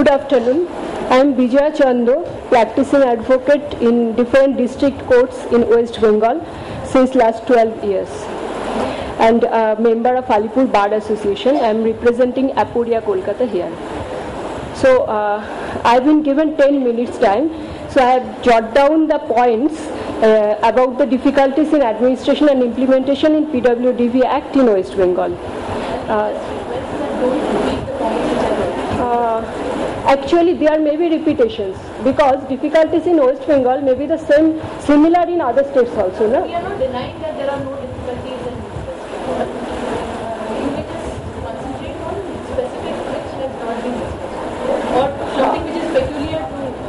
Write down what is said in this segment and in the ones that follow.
Good afternoon. I am Bijaya Chando, practicing advocate in different district courts in West Bengal since last 12 years and a member of Alipur Bar Association. I am representing Apuria, Kolkata here. So I have been given 10 minutes time. So I have jotted down the points about the difficulties in administration and implementation in PWDV Act in West Bengal. Actually, there may be repetitions because difficulties in West Bengal may be the same, similar in other states also. No? We are not denying that there are no difficulties in West Bengal. You may just concentrate on specific which has not been discussed or something which is peculiar to West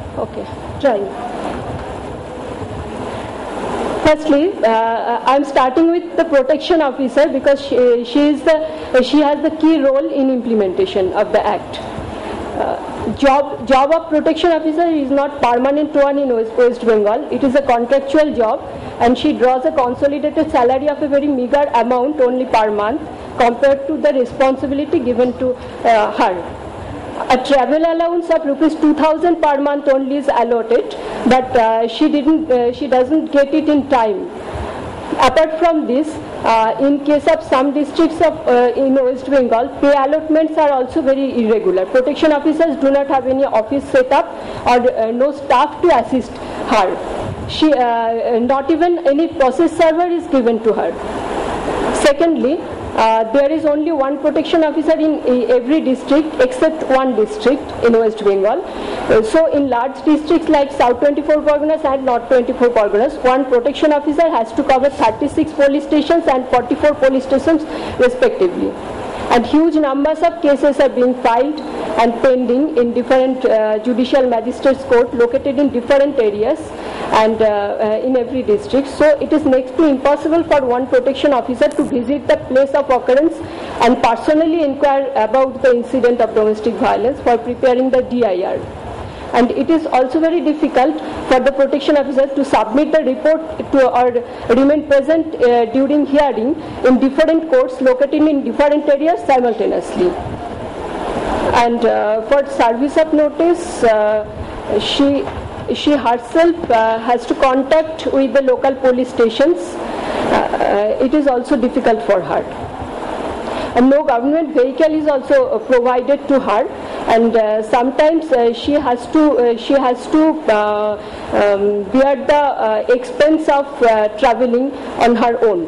Bengal. Okay, try. Firstly, I am starting with the protection officer because she has the key role in implementation of the act. Job of protection officer is not permanent one in West Bengal. It is a contractual job, and she draws a consolidated salary of a very meager amount only per month compared to the responsibility given to her. A travel allowance of rupees 2,000 per month only is allotted, but she doesn't get it in time. Apart from this, in case of some districts in West Bengal, pay allotments are also very irregular. Protection officers do not have any office set up or no staff to assist her. Not even any process server is given to her. Secondly, there is only one protection officer in every district except one district in West Bengal. So in large districts like South 24 Parganas and North 24 Parganas, one protection officer has to cover 36 police stations and 44 police stations respectively. And huge numbers of cases are being filed and pending in different judicial magistrates court located in different areas and in every district. So it is next to impossible for one protection officer to visit the place of occurrence and personally inquire about the incident of domestic violence for preparing the DIR. And it is also very difficult for the protection officer to submit the report to or remain present during hearing in different courts located in different areas simultaneously. And for service of notice, she herself has to contact with the local police stations. It is also difficult for her. And no government vehicle is also provided to her, and sometimes she has to bear the expense of traveling on her own.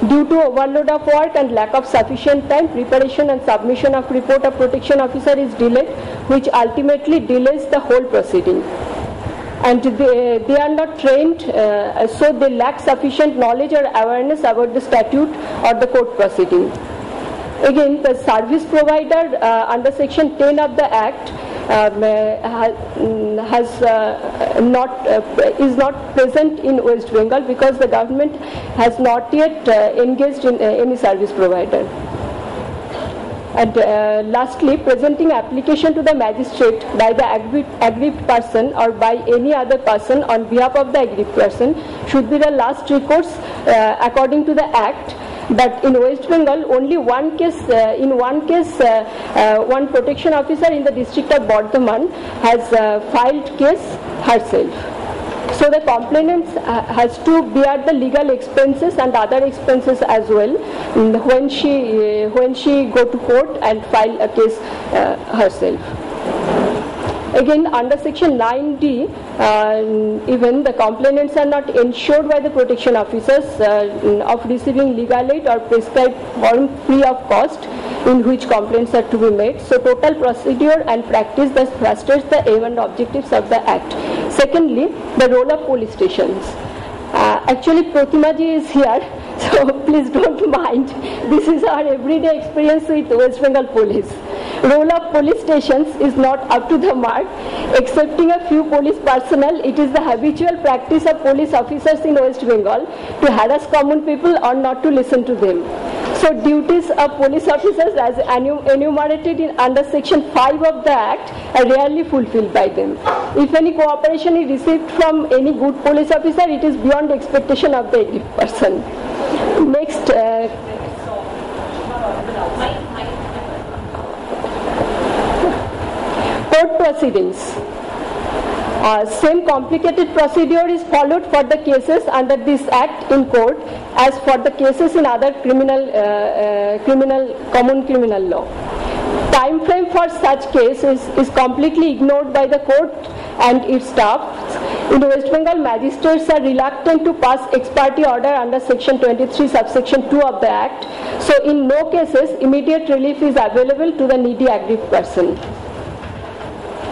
Due to overload of work and lack of sufficient time, preparation and submission of report of protection officer is delayed, which ultimately delays the whole proceeding. And they are not trained, so they lack sufficient knowledge or awareness about the statute or the court proceeding. Again, the service provider under section 10 of the Act is not present in West Bengal because the government has not yet engaged in any service provider. And lastly, presenting application to the magistrate by the aggrieved person or by any other person on behalf of the aggrieved person should be the last recourse according to the Act. But in West Bengal, only one case, one protection officer in the district of Bardhaman has filed case herself. So the complainant has to bear the legal expenses and other expenses as well when she go to court and file a case herself. Again, under section 9D, even the complainants are not ensured by the protection officers of receiving legal aid or prescribed form free of cost in which complaints are to be made. So total procedure and practice thus frustrates the aim and objectives of the Act. Secondly, the role of police stations. Actually, Pratima ji is here, so please don't mind. This is our everyday experience with West Bengal police. Role of police stations is not up to the mark. Excepting a few police personnel, it is the habitual practice of police officers in West Bengal to harass common people or not to listen to them. So duties of police officers as enumerated in under section 5 of the Act are rarely fulfilled by them. If any cooperation is received from any good police officer, it is beyond expectation of the aggrieved person. Next. Court proceedings. Same complicated procedure is followed for the cases under this Act in court as for the cases in other common criminal law. Time frame for such cases is completely ignored by the court and its staff. In West Bengal, magistrates are reluctant to pass ex parte order under Section 23, subsection 2 of the Act. So, in no cases, immediate relief is available to the needy aggrieved person.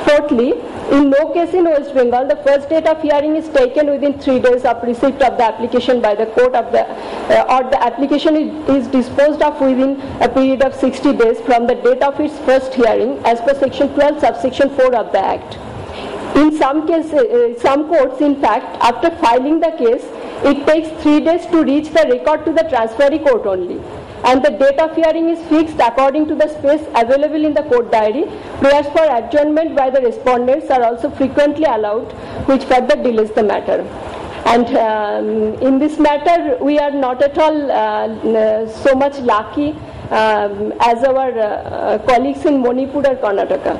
Fourthly, in no case in West Bengal, the first date of hearing is taken within 3 days of receipt of the application by the court of the, or the application is disposed of within a period of 60 days from the date of its first hearing as per Section 12, subsection 4 of the Act. In some cases, some courts, in fact, after filing the case, it takes 3 days to reach the record to the transferee court only. And the date of hearing is fixed according to the space available in the court diary. Prayers for adjournment by the respondents are also frequently allowed, which further delays the matter. And in this matter, we are not at all so much lucky as our colleagues in Manipur or Karnataka.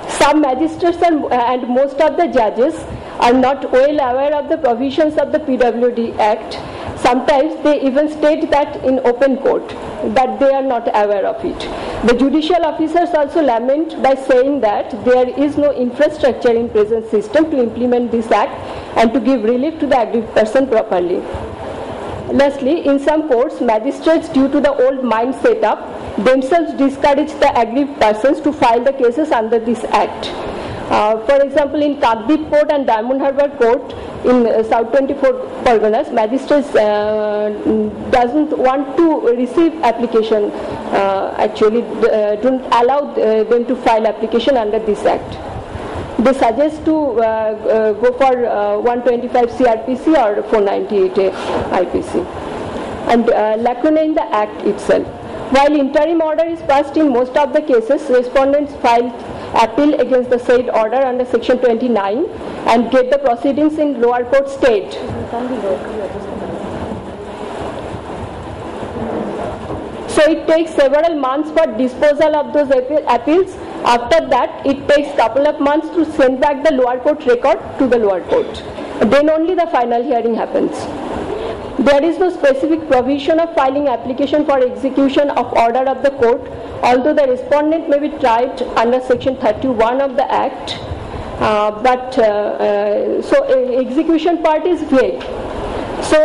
Some magistrates and most of the judges are not well aware of the provisions of the PWD Act. Sometimes they even state that in open court, that they are not aware of it. The judicial officers also lament by saying that there is no infrastructure in present system to implement this act and to give relief to the aggrieved person properly. Lastly, in some courts, magistrates, due to the old mind setup, themselves discourage the aggrieved persons to file the cases under this act. For example, in Kadip Court and Diamond Harbour Court in South 24 Parganas, magistrates doesn't want to receive application, actually don't allow them to file application under this act. They suggest to go for 125 CRPC or 498 IPC. And lacuna in the act itself. While interim order is passed in most of the cases, respondents filed appeal against the said order under Section 29 and get the proceedings in lower court stayed. So it takes several months for disposal of those appeals. After that, it takes couple of months to send back the lower court record to the lower court. Then only the final hearing happens. There is no specific provision of filing application for execution of order of the court, although the respondent may be tried under Section 31 of the Act, so execution part is vague. So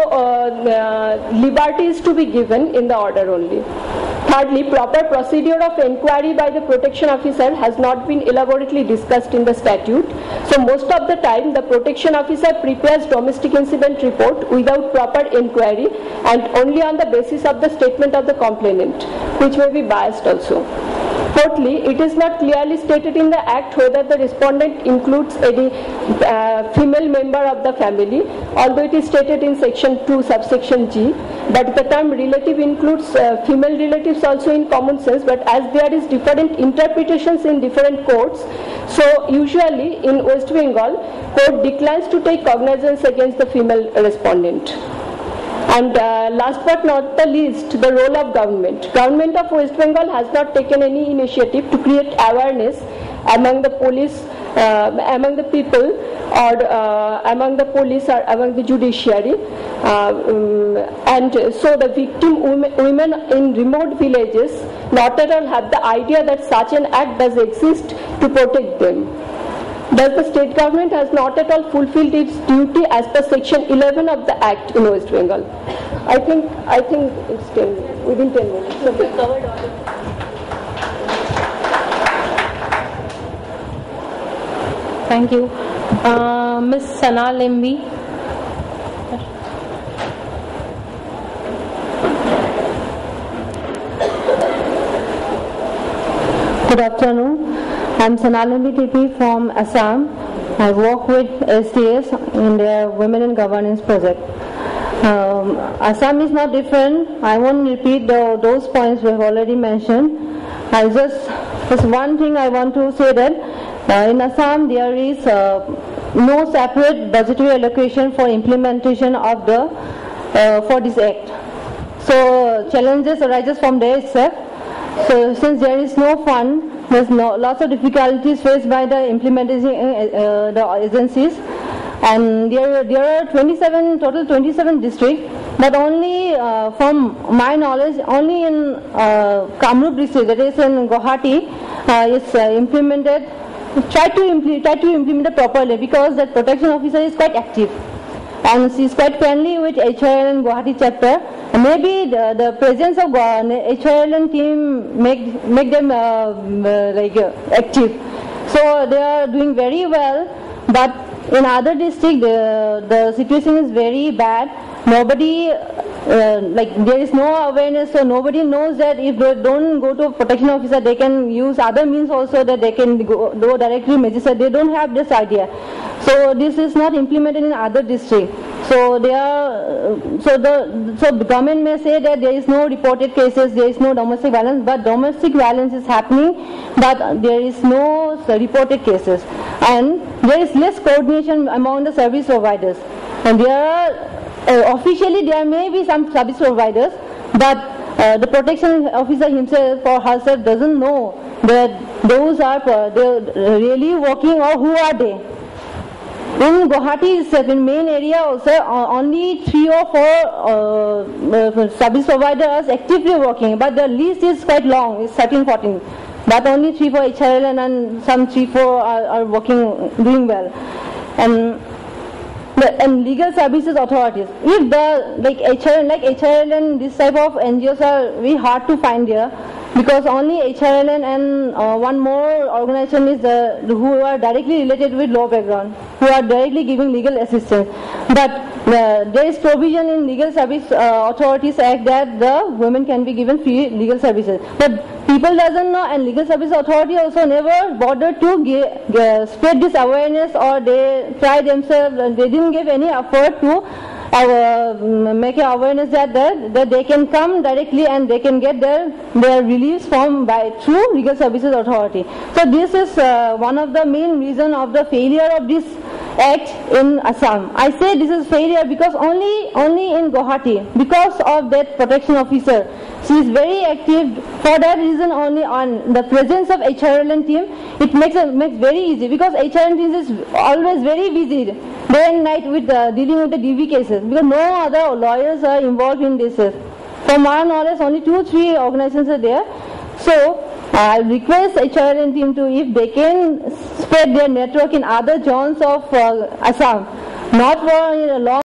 liberty is to be given in the order only. Thirdly, proper procedure of inquiry by the protection officer has not been elaborately discussed in the statute. So most of the time, the protection officer prepares domestic incident report without proper inquiry and only on the basis of the statement of the complainant, which may be biased also. Fourthly, it is not clearly stated in the Act whether the respondent includes any female member of the family, although it is stated in Section 2, subsection G, but the term relative includes female relatives also in common sense, but as there is different interpretations in different courts, so usually in West Bengal, court declines to take cognizance against the female respondent. And last but not the least, the role of government. Government of West Bengal has not taken any initiative to create awareness among the police, among the people, or among the police or among the judiciary. And so the victim women in remote villages not at all have the idea that such an act does exist to protect them. Thus, the state government has not at all fulfilled its duty as per Section 11 of the Act in West Bengal. I think it's 10 minutes, within 10 minutes. Okay. Covered order. Thank you. Ms. Sana Limbi. Good afternoon. I'm Sanalini TP from Assam. I work with SDS in their Women in Governance project. Assam is not different. I won't repeat those points we have already mentioned. Just one thing I want to say that in Assam there is no separate budgetary allocation for implementation of the for this act. So challenges arises from there itself. So since there is no fund, there's lots of difficulties faced by the implementing the agencies, and there are 27 districts, but only from my knowledge, only in Kamrup district, that is in Guwahati, is implemented. Try to implement it properly, because that protection officer is quite active and she is quite friendly with HRL and Guwahati chapter. And maybe the presence of HRL team make them active. So they are doing very well, but in other districts the situation is very bad. Nobody there is no awareness, so nobody knows that if they don't go to a protection officer, they can use other means also, that they can go directly to magistrate. They don't have this idea. So this is not implemented in other districts. So they are so the government may say that there is no reported cases, there is no domestic violence, but domestic violence is happening, but there is no reported cases, and there is less coordination among the service providers. And there are officially there may be some service providers, but the protection officer himself or herself doesn't know that those are really working, or who are they. In Guwahati itself, in main area also, only 3 or 4 service providers are actively working, but the list is quite long, it's 13-14. But only 3 for HRL and some 3-4 are working, doing well. And legal services authorities, if the HRL and this type of NGOs are very hard to find there, because only HRL and one more organization is who are directly related with law background, who are directly giving legal assistance. But there is provision in Legal Service Authorities Act that the women can be given free legal services. But people doesn't know, and Legal Service Authority also never bothered to spread this awareness, or they try themselves, they didn't give any effort to make an awareness that they can come directly and they can get their release through Legal Services Authority. So this is one of the main reasons of the failure of this act in Assam. I say this is failure because only in Guwahati, because of that protection officer, she is very active. For that reason only, on the presence of HRL team, it makes very easy, because HRL team is always very busy day and night with dealing with the DV cases, because no other lawyers are involved in this. From our knowledge, only 2-3 organizations are there. So I request HRL team to, if they can spread their network in other zones of Assam, not for a long